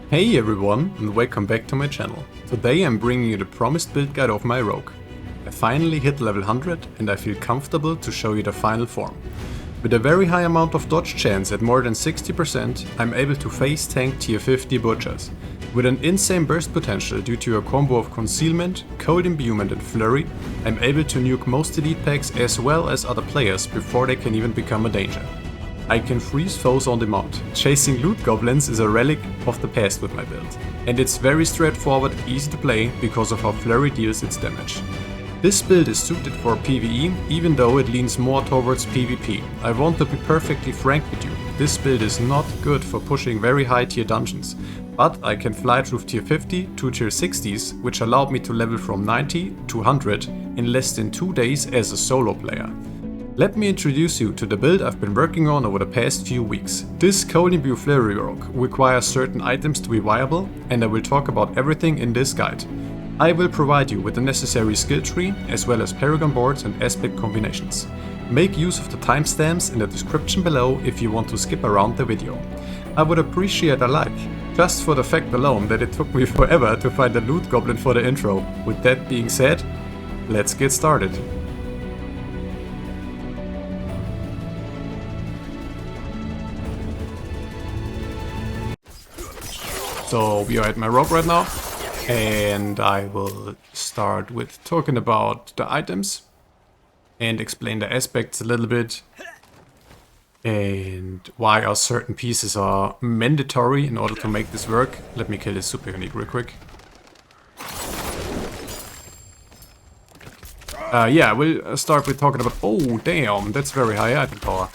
Hey everyone, and welcome back to my channel. Today I'm bringing you the promised build guide of my rogue. I finally hit level 100 and I feel comfortable to show you the final form. With a very high amount of dodge chance at more than 60%, I'm able to face tank tier 50 butchers. With an insane burst potential due to a combo of concealment, cold imbuement and flurry, I'm able to nuke most elite packs as well as other players before they can even become a danger. I can freeze foes on demand. Chasing loot goblins is a relic of the past with my build. And it's very straightforward and easy to play because of how Flurry deals its damage. This build is suited for PvE, even though it leans more towards PvP. I want to be perfectly frank with you, this build is not good for pushing very high tier dungeons, but I can fly through tier 50 to tier 60s, which allowed me to level from 90 to 100 in less than 2 days as a solo player. Let me introduce you to the build I've been working on over the past few weeks. This cold Imbue Flurry rogue requires certain items to be viable, and I will talk about everything in this guide. I will provide you with the necessary skill tree, as well as Paragon Boards and aspect combinations. Make use of the timestamps in the description below if you want to skip around the video. I would appreciate a like, just for the fact alone that it took me forever to find a loot goblin for the intro. With that being said, let's get started. So we are at my rogue right now, and I will start with talking about the items and explain the aspects a little bit and why are certain pieces are mandatory in order to make this work. Let me kill this super unique real quick. Yeah, we'll start with talking about... Oh, damn, that's very high item power.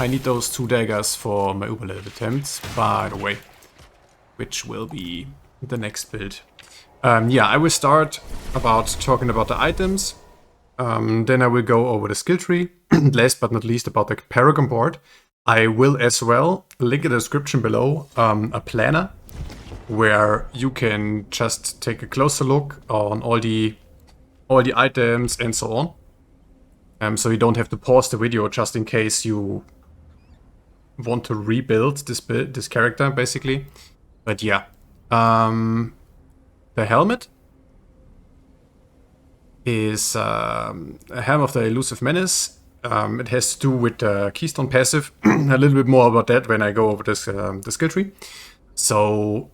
I need those 2 daggers for my uber level attempts, by the way, which will be the next build. Yeah, I will start talking about the items, then I will go over the skill tree, last but not least about the Paragon board. I will as well link in the description below a planner where you can just take a closer look on all the items and so on. So you don't have to pause the video just in case you want to rebuild this character, basically. But yeah, the helmet is a Helm of the Elusive Menace. It has to do with the Keystone passive. A little bit more about that when I go over this the skill tree. So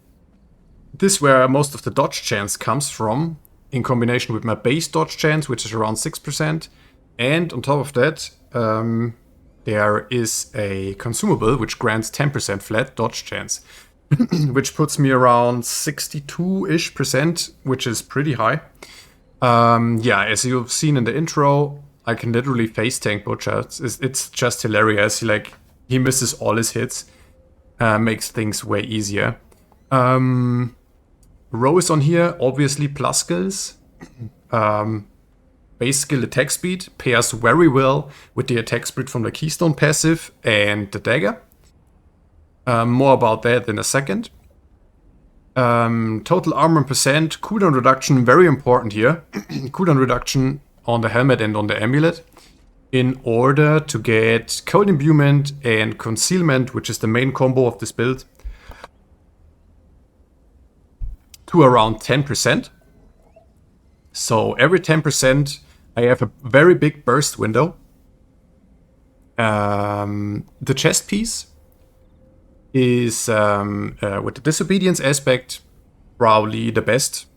this is where most of the dodge chance comes from, in combination with my base dodge chance, which is around 6%, and on top of that, there is a consumable which grants 10% flat dodge chance, which puts me around 62-ish%, which is pretty high. Yeah, as you've seen in the intro, I can literally face tank butchers. It's just hilarious. He misses all his hits, makes things way easier. Rows on here, obviously plus skills. Base skill attack speed pairs very well with the attack speed from the Keystone passive and the dagger. More about that in a second. Total armor percent, cooldown reduction, very important here. Cooldown reduction on the helmet and on the amulet in order to get cold imbuement and concealment, which is the main combo of this build, to around 10%. So every 10%, I have a very big burst window. The chest piece is, with the disobedience aspect, probably the best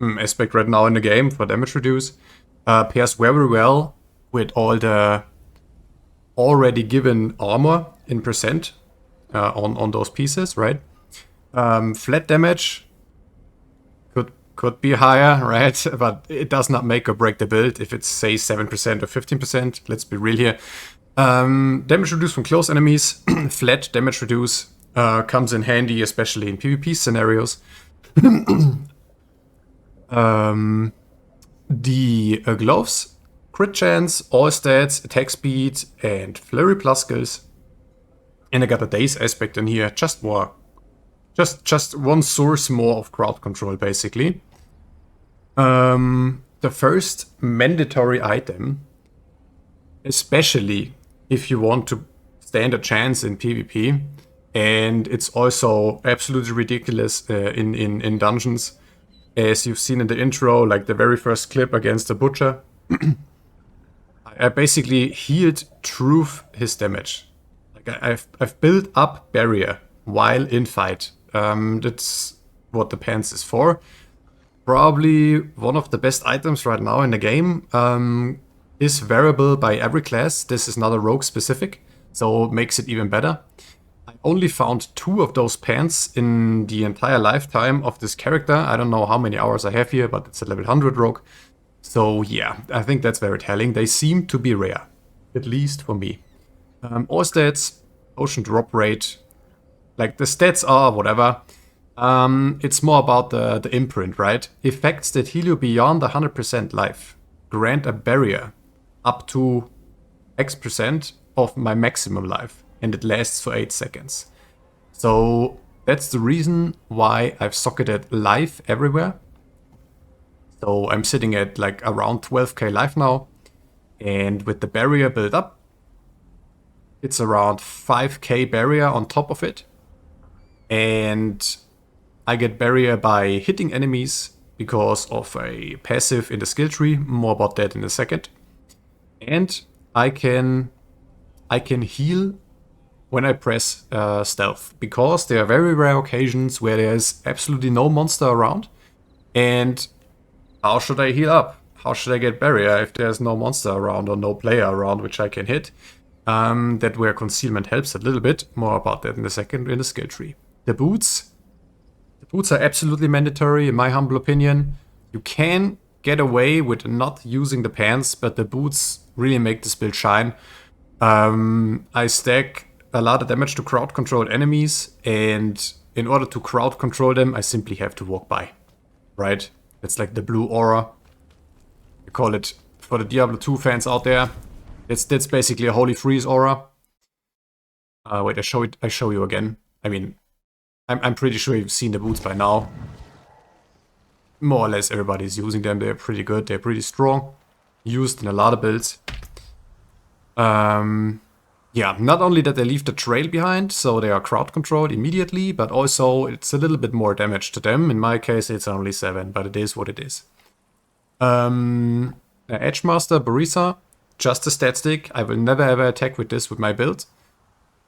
aspect right now in the game for damage reduce. Pairs very well with all the already given armor in percent on those pieces, right? Flat damage could be higher, right? But it does not make or break the build if it's, say, 7% or 15%. Let's be real here. Damage reduce from close enemies. Flat damage reduce comes in handy, especially in PvP scenarios. The gloves, crit chance, all stats, attack speed, and flurry plus skills. And I got a daze aspect in here, just more. Just one source more of crowd control, basically. The first mandatory item, especially if you want to stand a chance in PvP, And it's also absolutely ridiculous in dungeons. As you've seen in the intro, like the very first clip against the Butcher, I basically healed truth his damage. Like I've built up barrier while in fight. That's what the pants is for. Probably one of the best items right now in the game. Is variable by every class. This is not a rogue specific, so it makes it even better. I only found 2 of those pants in the entire lifetime of this character. I don't know how many hours I have here, but it's a level 100 rogue. So yeah, I think that's very telling. They seem to be rare, at least for me. All stats, potion drop rate, like the stats are whatever. It's more about the imprint, right? Effects that heal you beyond 100% life. Grant a barrier up to X% of my maximum life, and it lasts for 8 seconds. So that's the reason why I've socketed life everywhere. So I'm sitting at like around 12k life now, and with the barrier built up, it's around 5k barrier on top of it. And I get barrier by hitting enemies because of a passive in the skill tree. More about that in a second. And I can heal when I press stealth, because there are very rare occasions where there's absolutely no monster around. And how should I heal up? How should I get barrier if there's no monster around or no player around which I can hit? That where concealment helps a little bit. More about that in a second in the skill tree. The boots. The boots are absolutely mandatory in my humble opinion. You can get away with not using the pants, but the boots really make this build shine. I stack a lot of damage to crowd control enemies, and in order to crowd control them, I simply have to walk by, right? It's like the blue aura. You call it, for the Diablo 2 fans out there, that's basically a holy freeze aura. Wait, I show you again. I mean, I'm pretty sure you've seen the boots by now. More or less everybody's using them. They're pretty good. They're pretty strong. Used in a lot of builds. Yeah, not only that they leave the trail behind, so they are crowd controlled immediately, but also it's a little bit more damage to them. In my case, it's only 7, but it is what it is. Edgemaster, Barisa, just a stat stick. I will never ever attack with this with my build.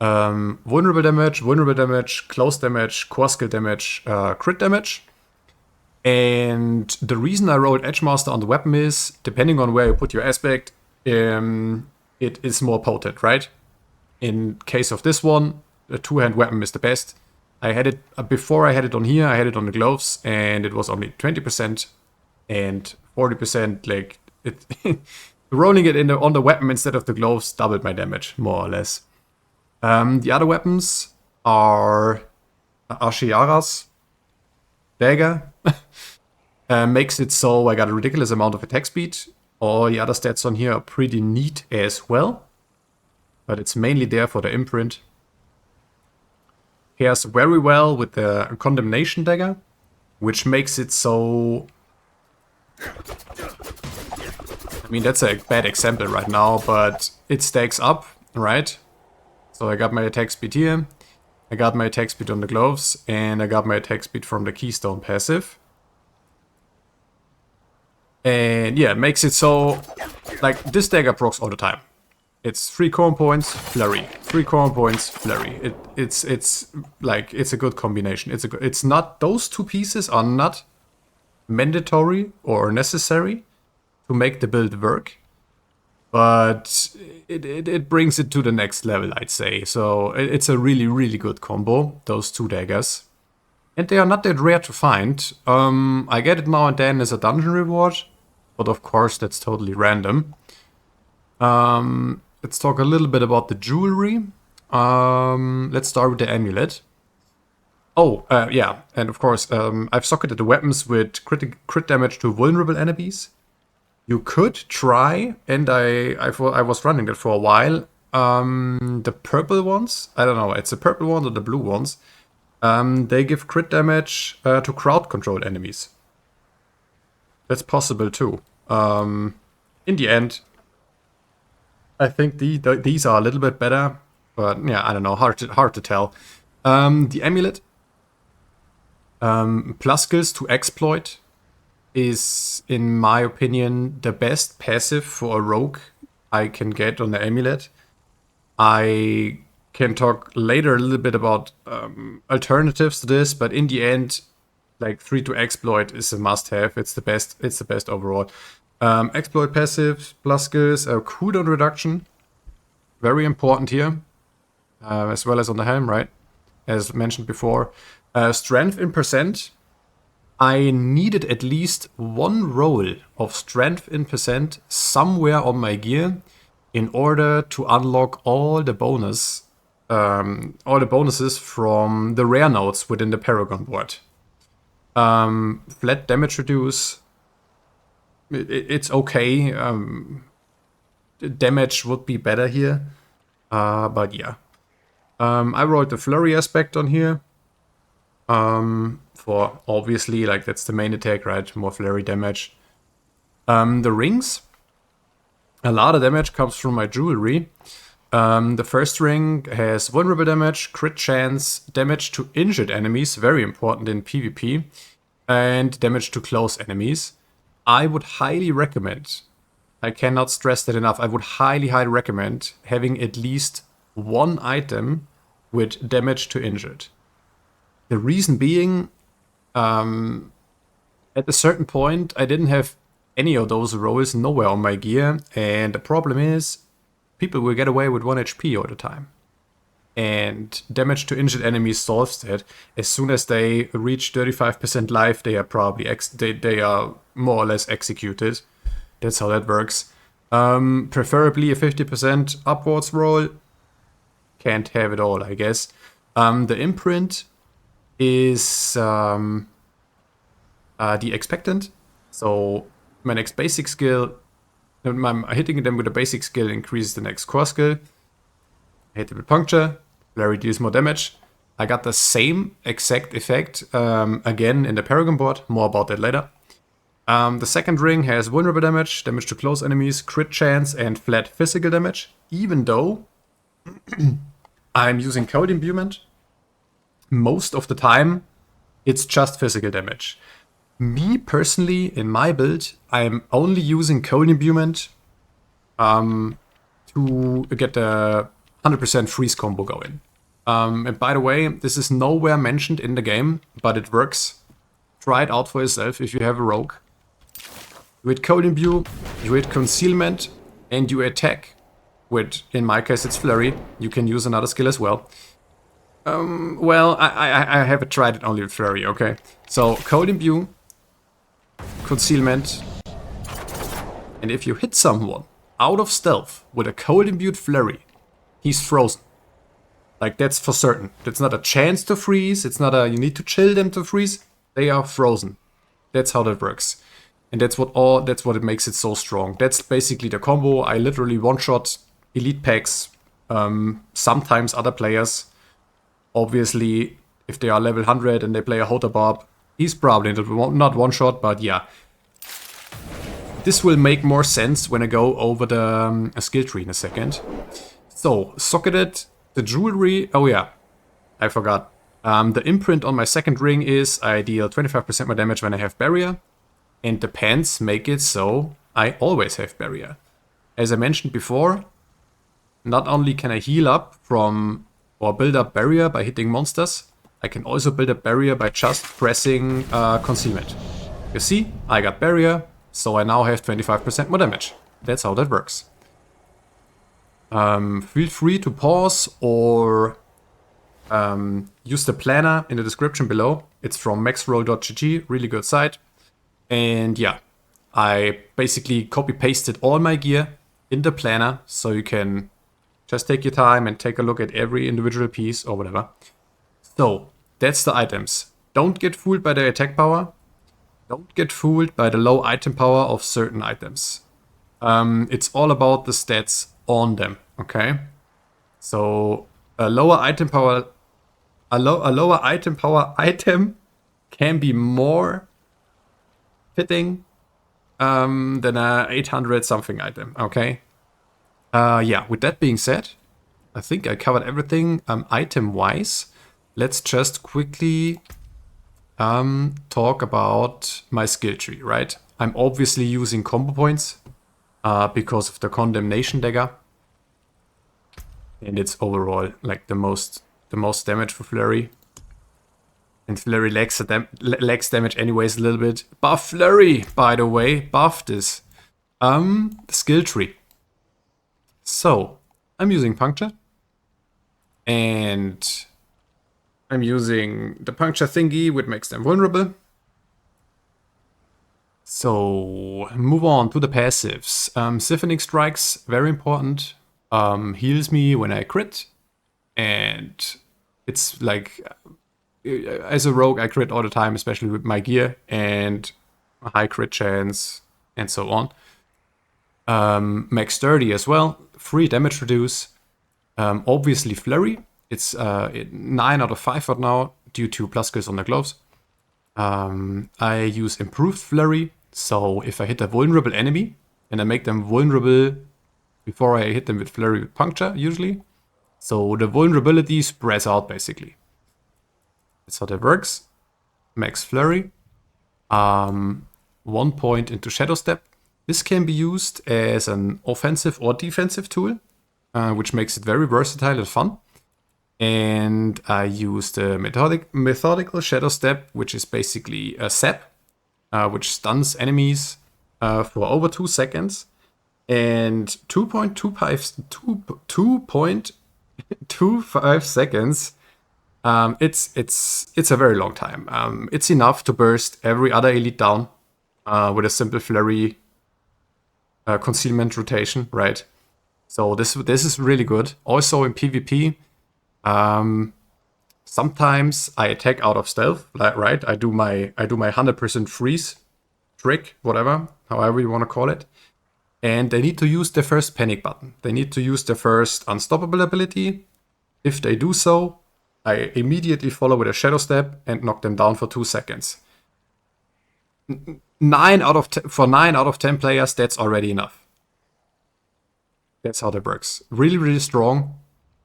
Vulnerable damage, close damage, core skill damage, crit damage. And the reason I rolled Edgemaster on the weapon is, depending on where you put your aspect, it is more potent, right? In case of this one, the two-hand weapon is the best. I had it, before I had it on here, I had it on the gloves, and it was only 20%, and 40%, like, it rolling it on the weapon instead of the gloves doubled my damage, more or less. The other weapons are Ashiara's dagger. Makes it so I got a ridiculous amount of attack speed. All the other stats on here are pretty neat as well, but it's mainly there for the imprint. Pairs very well with the Condemnation dagger, which makes it so... I mean, that's a bad example right now, but it stacks up, right? So I got my attack speed here, I got my attack speed on the gloves, and I got my attack speed from the Keystone passive. And yeah, it makes it so, like, this dagger procs all the time. It's 3 core points, Flurry. 3 core points, Flurry. It's like, it's a good combination. It's not, those two pieces are not mandatory or necessary to make the build work. But it brings it to the next level, I'd say. So it's a really, really good combo, those two daggers. And they are not that rare to find. I get it now and then as a dungeon reward, but of course that's totally random. Let's talk a little bit about the jewelry. Let's start with the amulet. Oh, yeah, and of course, I've socketed the weapons with crit damage to vulnerable enemies. You could try, and I was running that for a while, the purple ones. I don't know, it's the purple ones or the blue ones. They give crit damage to crowd control enemies. That's possible too. In the end, I think these are a little bit better, but yeah, I don't know, hard to tell. The amulet plus skills to exploit is, in my opinion, the best passive for a rogue I can get on the amulet. I can talk later a little bit about alternatives to this, but in the end, like 3 to exploit is a must-have. It's the best. It's the best overall. Exploit passive plus skills, cooldown reduction, very important here, as well as on the helm, right? As mentioned before, strength in percent. I needed at least one roll of strength in percent somewhere on my gear in order to unlock all the bonuses from the rare nodes within the Paragon board. Flat damage reduce. It's okay. Damage would be better here, but yeah. I wrote the Flurry aspect on here. For obviously, like, that's the main attack, right? More flurry damage. The rings. A lot of damage comes from my jewelry. The first ring has vulnerable damage, crit chance, damage to injured enemies, very important in PvP, and damage to close enemies. I would highly recommend, I cannot stress that enough, I would highly recommend having at least one item with damage to injured. The reason being, at a certain point, I didn't have any of those rolls nowhere on my gear, and the problem is, people will get away with 1 HP all the time. And damage to injured enemies solves that. As soon as they reach 35% life, they are probably they are more or less executed. That's how that works. Preferably a 50% upwards roll. Can't have it all, I guess. The imprint is the expectant. So my next basic skill, hitting them with a basic skill increases the next core skill. I hit them with puncture, Flurry deals more damage. I got the same exact effect again in the Paragon board. More about that later. The second ring has vulnerable damage, damage to close enemies, crit chance, and flat physical damage. Even though I'm using cold imbuement, most of the time it's just physical damage. Me personally, in my build, I'm only using cold imbuement to get the 100% freeze combo going. And by the way, this is nowhere mentioned in the game, but it works. Try it out for yourself if you have a rogue. You hit cold imbue, you hit concealment, and you attack with, in my case, it's flurry. You can use another skill as well. Well, I haven't tried it only with flurry, okay? So, cold imbue, concealment, and if you hit someone out of stealth with a cold imbued flurry, he's frozen. Like, that's for certain. That's not a chance to freeze. It's not a you need to chill them to freeze. They are frozen. That's how that works. And that's what it makes it so strong. That's basically the combo. I literally one-shot elite packs, sometimes other players. Obviously, if they are level 100 and they play a Hoter Bob, he's probably not one-shot, but yeah. This will make more sense when I go over the skill tree in a second. So, socketed, the jewelry, oh yeah, I forgot. The imprint on my second ring is I deal 25% more damage when I have barrier. And the pants make it so I always have barrier. As I mentioned before, not only can I heal up from or build up barrier by hitting monsters, I can also build up barrier by just pressing concealment. You see, I got barrier, so I now have 25% more damage. That's how that works. Feel free to pause or use the planner in the description below. It's from maxroll.gg, really good site. And yeah, I basically copy-pasted all my gear in the planner, so you can just take your time and take a look at every individual piece or whatever. So, that's the items. Don't get fooled by the attack power. Don't get fooled by the low item power of certain items. It's all about the stats on them, okay? So, a lower item power item can be more fitting than a 800 something item, okay? Yeah, with that being said, I think I covered everything item wise. let's just quickly talk about my skill tree, right? I'm obviously using combo points because of the Condemnation dagger. And it's overall like the most damage for Flurry. And Flurry lacks damage anyways a little bit. Buff Flurry, by the way, buff this. Skill tree. So, I'm using Puncture. And I'm using the Puncture thingy, which makes them vulnerable. So, move on to the passives. Siphoning Strikes, very important. Heals me when I crit. And it's like, as a rogue, I crit all the time, especially with my gear. And a high crit chance, and so on. Max 30 as well. Free damage reduce. Obviously Flurry. It's 9 out of 5 right now due to plus skills on the gloves. I use improved Flurry. So if I hit a vulnerable enemy and I make them vulnerable before I hit them with Flurry with Puncture, usually. So the vulnerability spreads out basically. That's how that works. Max Flurry. 1 point into Shadow Step. This can be used as an offensive or defensive tool, which makes it very versatile and fun. And I use the methodical Shadow Step, which is basically a sap, which stuns enemies for over 2 seconds. And 2.25 seconds. It's a very long time. It's enough to burst every other elite down with a simple Flurry concealment rotation, right? So this is really good. Also in PvP, sometimes I attack out of stealth, right? I do my 100% freeze trick, however you want to call it. And they need to use their first panic button. They need to use their first unstoppable ability. If they do so, I immediately follow with a Shadow Step and knock them down for 2 seconds. 9 out of 10 players, that's already enough. That's how that works. Really, really strong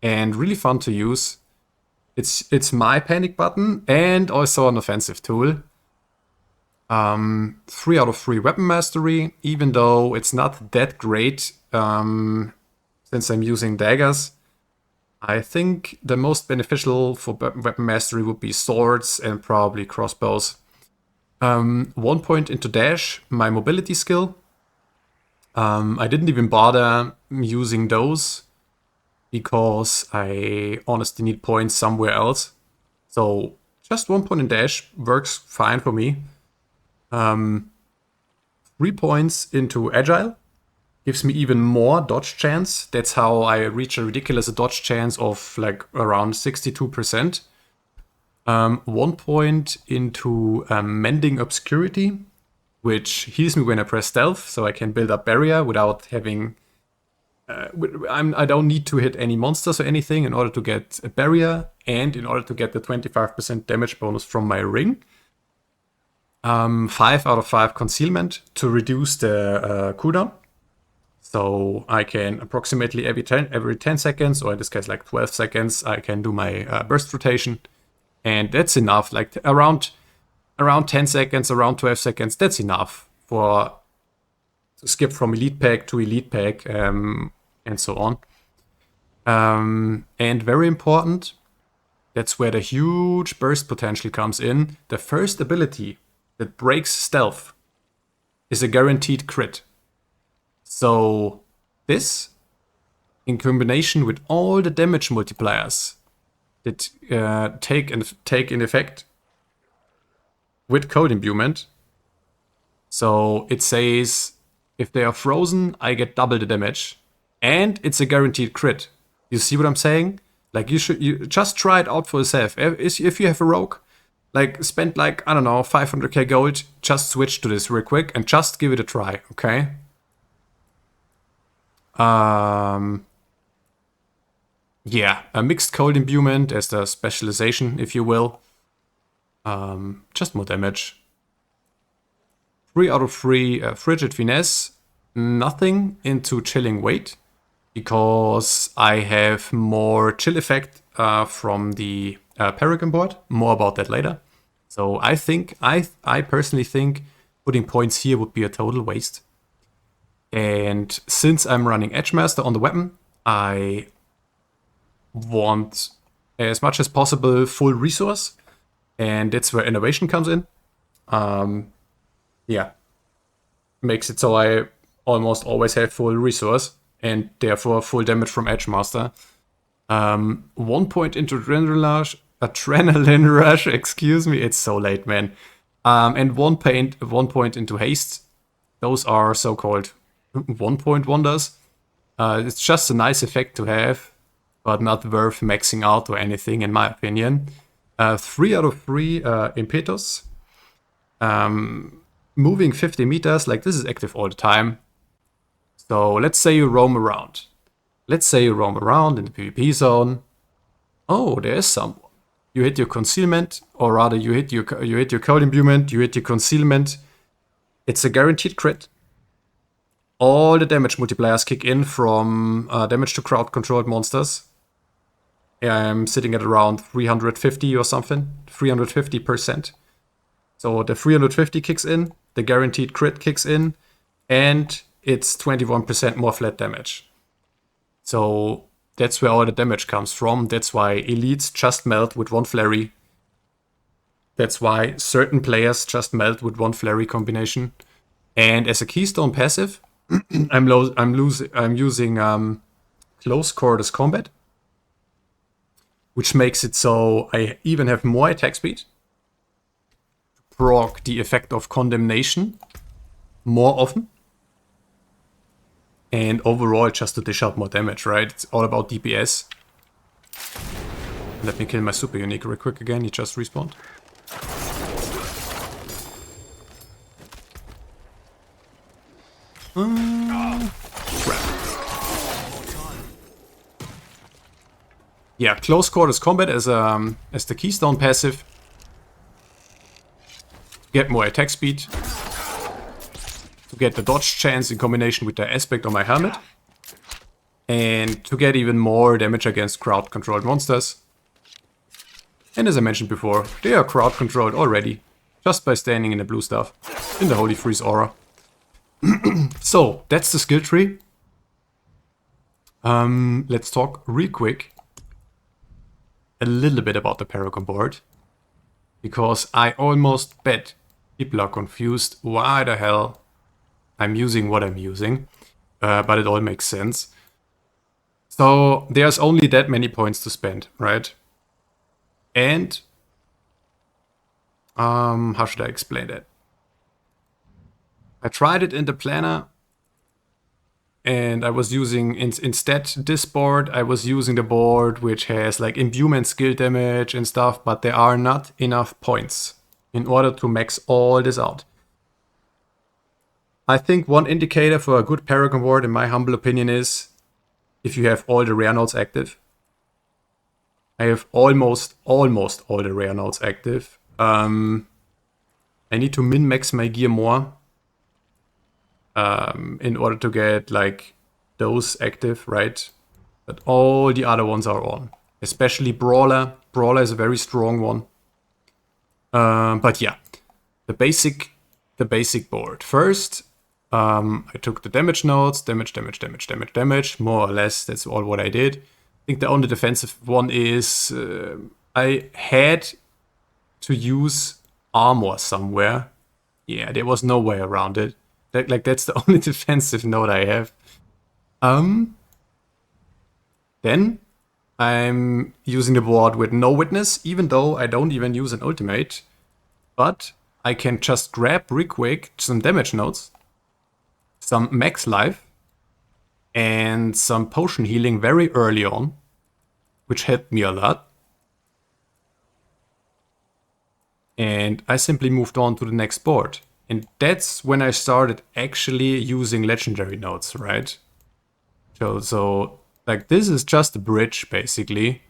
and really fun to use. It's my panic button and also an offensive tool. 3 out of 3 weapon mastery, even though it's not that great since I'm using daggers. I think the most beneficial for weapon mastery would be swords and probably crossbows. 1 point into dash, my mobility skill. I didn't even bother using those because I honestly need points somewhere else. So just 1 point in dash works fine for me. 3 points into agile. Gives me even more dodge chance. That's how I reach a ridiculous dodge chance of like around 62%. 1 point into Mending Obscurity, which heals me when I press stealth, so I can build up barrier without having... I don't need to hit any monsters or anything in order to get a barrier and in order to get the 25% damage bonus from my ring. 5 out of 5 concealment to reduce the cooldown. So I can approximately every 10 seconds, or in this case like 12 seconds, I can do my burst rotation. And that's enough, like around 10 seconds, around 12 seconds, that's enough to skip from elite pack to elite pack, and so on. And very important, that's where the huge burst potential comes in. The first ability that breaks stealth is a guaranteed crit. So this, in combination with all the damage multipliers that take in effect with code imbuement. So it says if they are frozen, I get double the damage, and it's a guaranteed crit. You see what I'm saying? Like you just try it out for yourself. If you have a rogue, like spend like, I don't know, 500k gold, just switch to this real quick and just give it a try, okay? Yeah, a mixed cold imbuement as the specialization, if you will. Just more damage. 3 out of 3 frigid finesse. Nothing into chilling weight, because I have more chill effect from the Paragon board. More about that later. So I personally think putting points here would be a total waste. And since I'm running Edgemaster on the weapon, I want as much as possible full resource. And that's where innovation comes in. Yeah. Makes it so I almost always have full resource and therefore full damage from Edgemaster. 1 point into Adrenaline Rush, excuse me, it's so late, man. And 1 point into Haste. Those are so-called 1-point wonders. It's just a nice effect to have, but not worth maxing out or anything, in my opinion. 3 out of 3 Impetus. Moving 50 meters, like this is active all the time. So let's say you roam around. Let's say you roam around in the PvP zone. Oh, there is someone. You hit your concealment, or rather you hit your cold imbuement, you hit your concealment. It's a guaranteed crit. All the damage multipliers kick in from damage to crowd-controlled monsters. I'm sitting at around 350 or something, 350%. So the 350 kicks in, the guaranteed crit kicks in, and it's 21% more flat damage. So that's where all the damage comes from. That's why elites just melt with 1 Flurry. That's why certain players just melt with 1 Flurry combination. And as a keystone passive, I'm using close quarters combat, which makes it so I even have more attack speed. Proc the effect of condemnation more often. And overall, just to dish out more damage, right? It's all about DPS. Let me kill my super unique real quick again. He just respawned. Crap. Yeah, close quarters combat as the keystone passive. Get more attack speed. To get the dodge chance in combination with the aspect on my helmet. And to get even more damage against crowd-controlled monsters. And as I mentioned before, they are crowd-controlled already. Just by standing in the blue stuff. In the Holy Freeze aura. So, that's the skill tree. Let's talk real quick a little bit about the Paragon board. Because I almost bet people are confused why the hell I'm using what I'm using. But it all makes sense. So there's only that many points to spend, right? And how should I explain that? I tried it in the planner, and I was using instead this board. I was using the board which has like imbuement skill damage and stuff, but there are not enough points in order to max all this out. I think one indicator for a good Paragon board, in my humble opinion, is if you have all the rare nodes active. I have almost all the rare nodes active. I need to min-max my gear more. In order to get like those active, right? But all the other ones are on. Especially Brawler. Brawler is a very strong one. But yeah, the basic board. First, I took the damage nodes, damage, more or less. That's all what I did. I think the only defensive one is I had to use armor somewhere. Yeah, there was no way around it. That's the only defensive node I have. Then I'm using the board with no witness, even though I don't even use an ultimate. But I can just grab real quick some damage nodes, some max life, and some potion healing very early on, which helped me a lot. And I simply moved on to the next board. And that's when I started actually using legendary nodes, right? So like this is just a bridge, basically.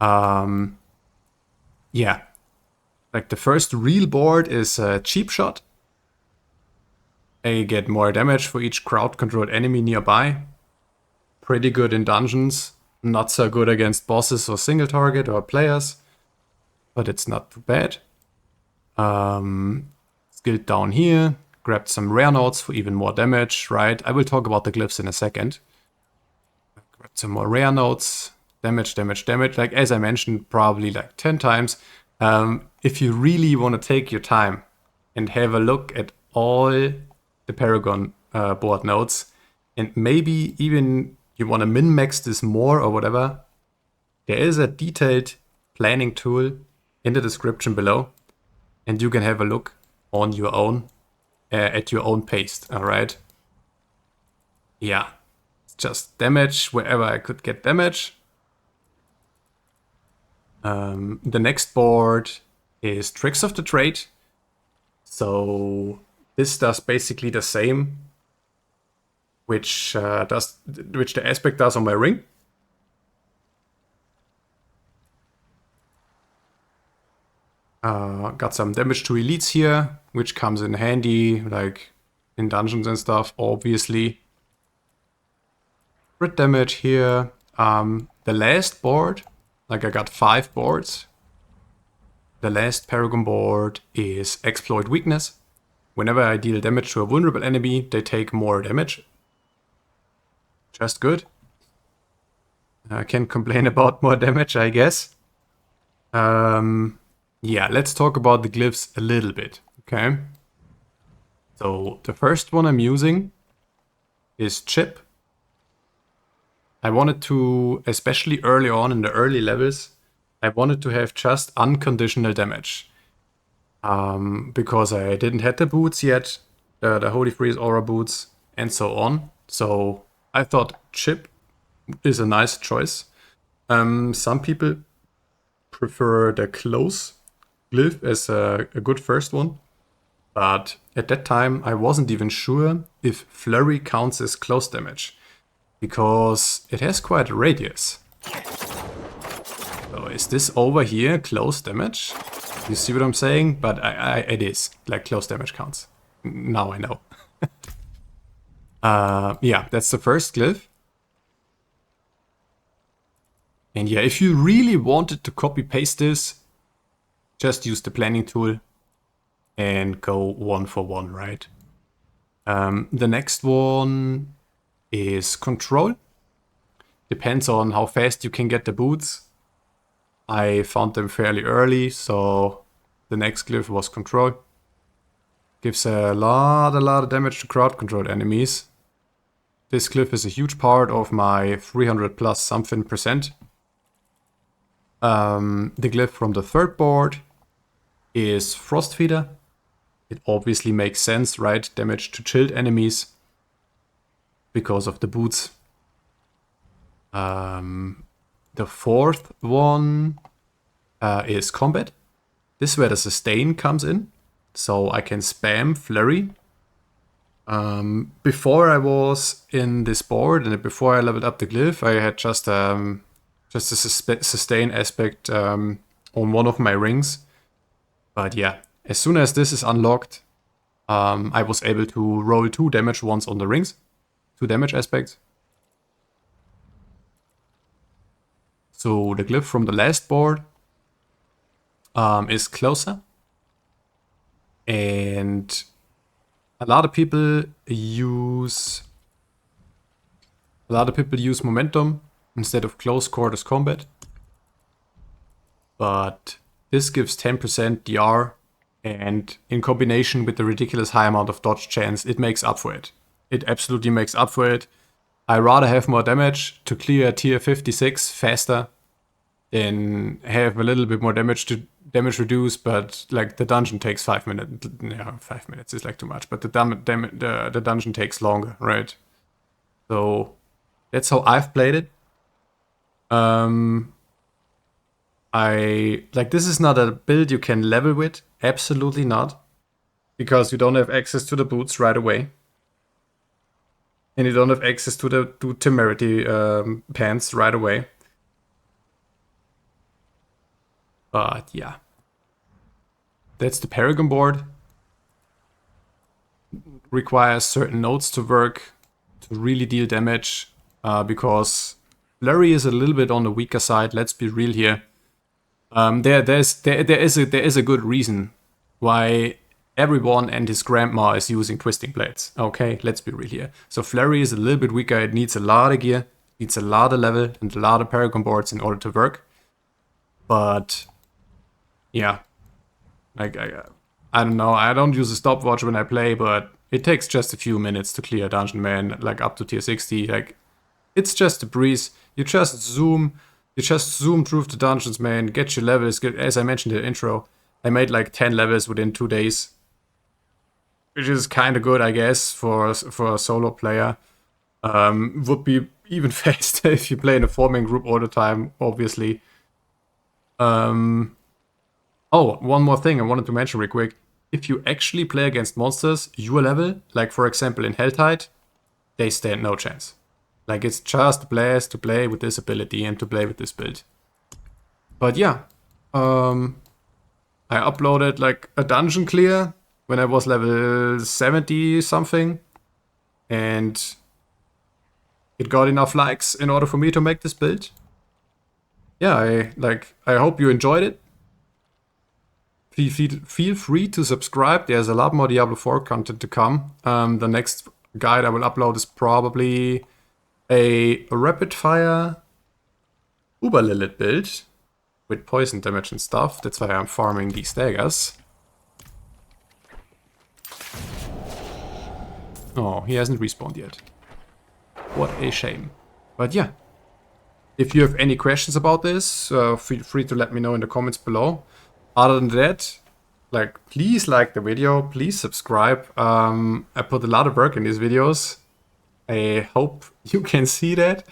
Yeah. Like the first real board is a cheap shot. I get more damage for each crowd-controlled enemy nearby. Pretty good in dungeons. Not so good against bosses or single target or players, but it's not too bad. Skilled down here, grabbed some rare notes for even more damage, right? I will talk about the glyphs in a second. Grabbed some more rare notes, damage, damage, damage. Like as I mentioned, probably like 10 times. If you really want to take your time and have a look at all the Paragon board notes, and maybe even you want to min-max this more or whatever, there is a detailed planning tool in the description below, and you can have a look on your own, at your own pace, alright? Yeah, just damage wherever I could get damage. The next board is Tricks of the Trade. So this does basically the same which the aspect does on my ring. Got some damage to elites here, which comes in handy, like in dungeons and stuff, obviously. Crit damage here. The last board, like I got 5 boards. The last Paragon board is Exploit Weakness. Whenever I deal damage to a vulnerable enemy, they take more damage. Just good. I can't complain about more damage, I guess. Yeah, let's talk about the glyphs a little bit, okay? So the first one I'm using is Chip. I wanted to, especially early on in the early levels, I wanted to have just unconditional damage. Because I didn't have the boots yet, the Holy Freeze Aura boots, and so on. So I thought Chip is a nice choice. Some people prefer the Close glyph as a good first one. But at that time, I wasn't even sure if Flurry counts as close damage, because it has quite a radius. So is this over here close damage? You see what I'm saying? But it is, like close damage counts. Now I know. Yeah, that's the first glyph. And yeah, if you really wanted to copy paste this, just use the planning tool and go 1 for 1, right? The next one is Control. Depends on how fast you can get the boots. I found them fairly early, so the next glyph was Control. Gives a lot of damage to crowd controlled enemies. This glyph is a huge part of my 300 plus something percent. The glyph from the third board is Frost Feeder. It obviously makes sense, right? Damage to chilled enemies because of the boots. The fourth one is Combat. This is where the sustain comes in. So I can spam Flurry. Before I was in this board and before I leveled up the glyph, I had just a sustain aspect on one of my rings. But yeah, as soon as this is unlocked, I was able to roll 2 damage once on the rings. 2 damage aspects. So the glyph from the last board is Closer. And a lot of people use Momentum instead of Close Quarters Combat. But this gives 10% DR, and in combination with the ridiculous high amount of dodge chance, it makes up for it. It absolutely makes up for it. I rather have more damage to clear tier 56 faster than have a little bit more damage to damage reduce, but like the dungeon takes 5 minutes. Yeah, 5 minutes is like too much, but the dungeon takes longer, right? So that's how I've played it. This is not a build you can level with, absolutely not, because you don't have access to the boots right away. And you don't have access to the Temerity pants right away. But yeah. That's the Paragon board. Requires certain nodes to work to really deal damage, because Flurry is a little bit on the weaker side, let's be real here. There is a good reason why everyone and his grandma is using twisting blades. Okay, let's be real here. So Flurry is a little bit weaker. It needs a lot of gear, needs a lot of level, and a lot of Paragon boards in order to work. But yeah, like I don't know. I don't use a stopwatch when I play, but it takes just a few minutes to clear a dungeon, man. Like up to tier 60. Like it's just a breeze. You just zoom through the dungeons, man. Get your levels. As I mentioned in the intro, I made like 10 levels within 2 days, which is kind of good, I guess, for a solo player. Would be even faster if you play in a 4-man group all the time, obviously. Oh, one more thing I wanted to mention real quick. If you actually play against monsters your level, like for example in Helltide, they stand no chance. Like it's just a blast to play with this ability and to play with this build. But yeah, I uploaded like a dungeon clear when I was level 70 something, and it got enough likes in order for me to make this build. Yeah, I hope you enjoyed it. Feel free to subscribe. There's a lot more Diablo 4 content to come. The next guide I will upload is probably a rapid fire Uber Lilith build with poison damage and stuff. That's why I'm farming these daggers. Oh, he hasn't respawned yet. What a shame. But yeah, if you have any questions about this, feel free to let me know in the comments below. Other than that, like, please like the video, please subscribe. I put a lot of work in these videos. I hope you can see that.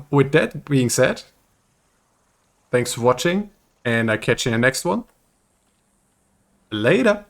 With that being said, thanks for watching, and I catch you in the next one. Later!